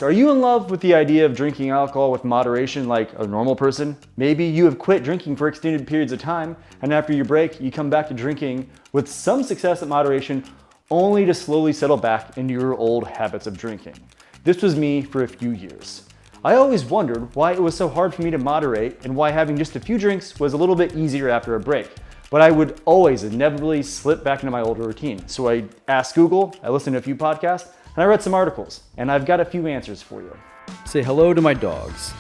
Are you in love with the idea of drinking alcohol with moderation like a normal person? Maybe you have quit drinking for extended periods of time, and after your break, you come back to drinking with some success at moderation, only to slowly settle back into your old habits of drinking. This was me for a few years. I always wondered why it was so hard for me to moderate and why having just a few drinks was a little bit easier after a break. But I would always inevitably slip back into my older routine. So I asked Google, I listened to a few podcasts, and I read some articles, and I've got a few answers for you. Say hello to my dogs.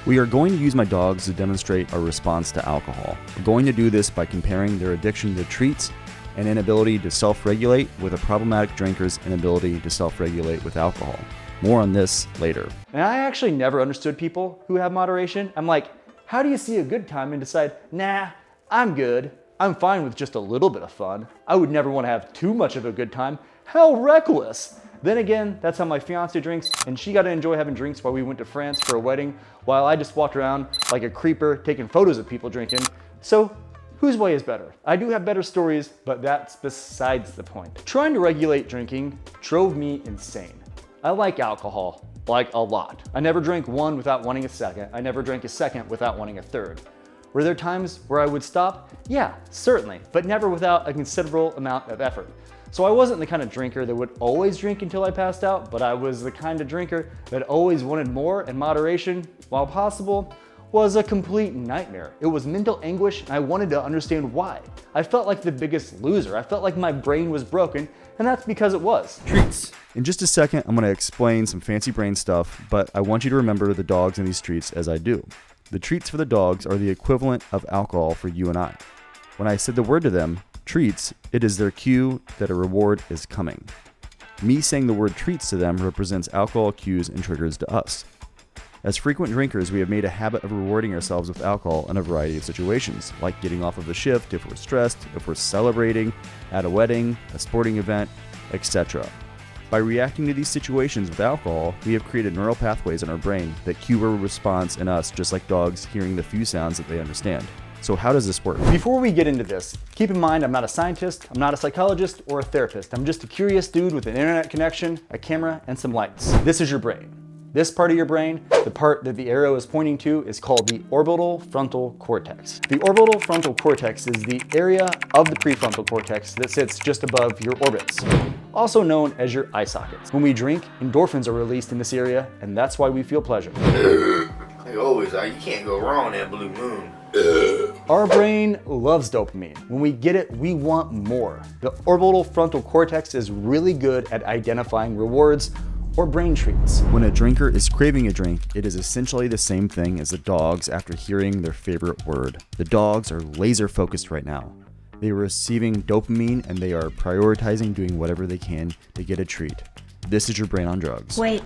We are going to use my dogs to demonstrate our response to alcohol. We're going to do this by comparing their addiction to treats and inability to self-regulate with a problematic drinker's inability to self-regulate with alcohol. More on this later. And I actually never understood people who have moderation. I'm like, how do you see a good time and decide, nah, I'm good. I'm fine with just a little bit of fun. I would never want to have too much of a good time. How reckless. Then again, that's how my fiance drinks, and she got to enjoy having drinks while we went to France for a wedding, while I just walked around like a creeper taking photos of people drinking. So whose way is better? I do have better stories, but that's besides the point. Trying to regulate drinking drove me insane. I like alcohol, like a lot. I never drank one without wanting a second. I never drank a second without wanting a third. Were there times where I would stop? Yeah, certainly, but never without a considerable amount of effort. So I wasn't the kind of drinker that would always drink until I passed out, but I was the kind of drinker that always wanted more, and moderation, while possible, was a complete nightmare. It was mental anguish, and I wanted to understand why. I felt like the biggest loser. I felt like my brain was broken, and that's because it was. Treats. In just a second, I'm going to explain some fancy brain stuff, but I want you to remember the dogs in these treats as I do. The treats for the dogs are the equivalent of alcohol for you and I. When I said the word to them, treats, it is their cue that a reward is coming. Me saying the word treats to them represents alcohol cues and triggers to us. As frequent drinkers, we have made a habit of rewarding ourselves with alcohol in a variety of situations, like getting off of the shift if we're stressed, if we're celebrating, at a wedding, a sporting event, etc. By reacting to these situations with alcohol, we have created neural pathways in our brain that cue a response in us, just like dogs hearing the few sounds that they understand. So how does this work? Before we get into this, keep in mind I'm not a scientist, I'm not a psychologist or a therapist. I'm just a curious dude with an internet connection, a camera, and some lights. This is your brain. This part of your brain, the part that the arrow is pointing to, is called the orbitofrontal cortex. The orbitofrontal cortex is the area of the prefrontal cortex that sits just above your orbits, also known as your eye sockets. When we drink, endorphins are released in this area, and that's why we feel pleasure. Like always, you can't go wrong on that blue moon. Our brain loves dopamine. When we get it, we want more. The orbitofrontal cortex is really good at identifying rewards or brain treats. When a drinker is craving a drink, it is essentially the same thing as the dogs after hearing their favorite word. The dogs are laser focused right now. They are receiving dopamine and they are prioritizing doing whatever they can to get a treat. This is your brain on drugs. Wait,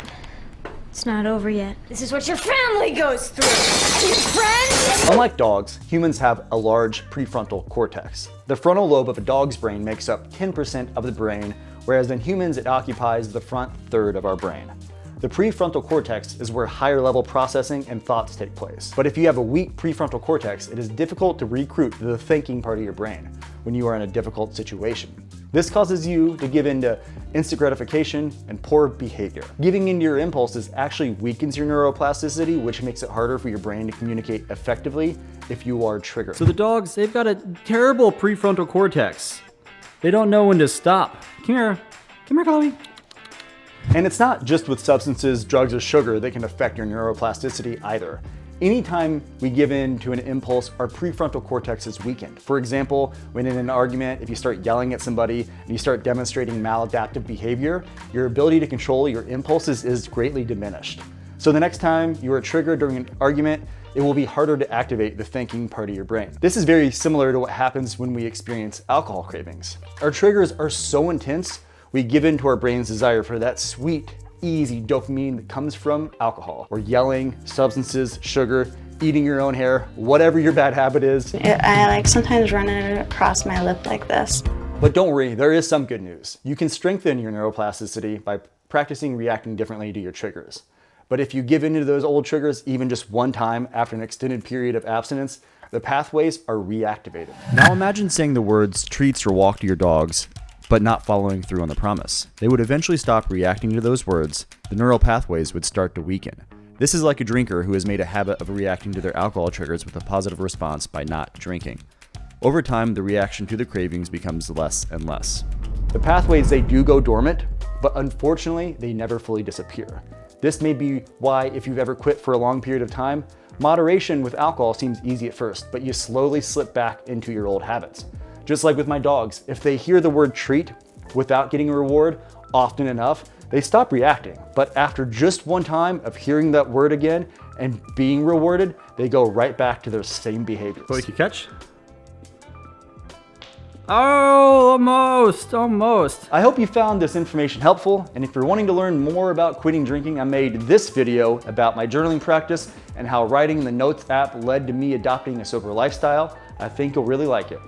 it's not over yet. This is what your family goes through. Your friends? Unlike dogs, humans have a large prefrontal cortex. The frontal lobe of a dog's brain makes up 10% of the brain, whereas in humans it occupies the front third of our brain. The prefrontal cortex is where higher level processing and thoughts take place. But if you have a weak prefrontal cortex, it is difficult to recruit the thinking part of your brain when you are in a difficult situation. This causes you to give in to instant gratification and poor behavior. Giving into your impulses actually weakens your neuroplasticity, which makes it harder for your brain to communicate effectively if you are triggered. So the dogs, they've got a terrible prefrontal cortex. They don't know when to stop. Come here, Chloe. And it's not just with substances, drugs, or sugar that can affect your neuroplasticity either. Anytime we give in to an impulse, our prefrontal cortex is weakened. For example, when in an argument, if you start yelling at somebody and you start demonstrating maladaptive behavior, your ability to control your impulses is greatly diminished. So the next time you are triggered during an argument, it will be harder to activate the thinking part of your brain. This is very similar to what happens when we experience alcohol cravings. Our triggers are so intense, we give in to our brain's desire for that sweet, easy dopamine that comes from alcohol, or yelling, substances, sugar, eating your own hair, whatever your bad habit is. I sometimes run it across my lip like this. But don't worry, there is some good news. You can strengthen your neuroplasticity by practicing reacting differently to your triggers. But if you give in to those old triggers even just one time after an extended period of abstinence, the pathways are reactivated. Now imagine saying the words treats or walk to your dogs but not following through on the promise. They would eventually stop reacting to those words. The neural pathways would start to weaken. This is like a drinker who has made a habit of reacting to their alcohol triggers with a positive response by not drinking. Over time, the reaction to the cravings becomes less and less. The pathways, they do go dormant, but unfortunately, they never fully disappear. This may be why, if you've ever quit for a long period of time, moderation with alcohol seems easy at first, but you slowly slip back into your old habits. Just like with my dogs, if they hear the word treat without getting a reward often enough, they stop reacting. But after just one time of hearing that word again and being rewarded, they go right back to their same behaviors. Boy, you catch? Oh, almost. I hope you found this information helpful, and if you're wanting to learn more about quitting drinking, I made this video about my journaling practice and how writing in the Notes app led to me adopting a sober lifestyle. I think you'll really like it.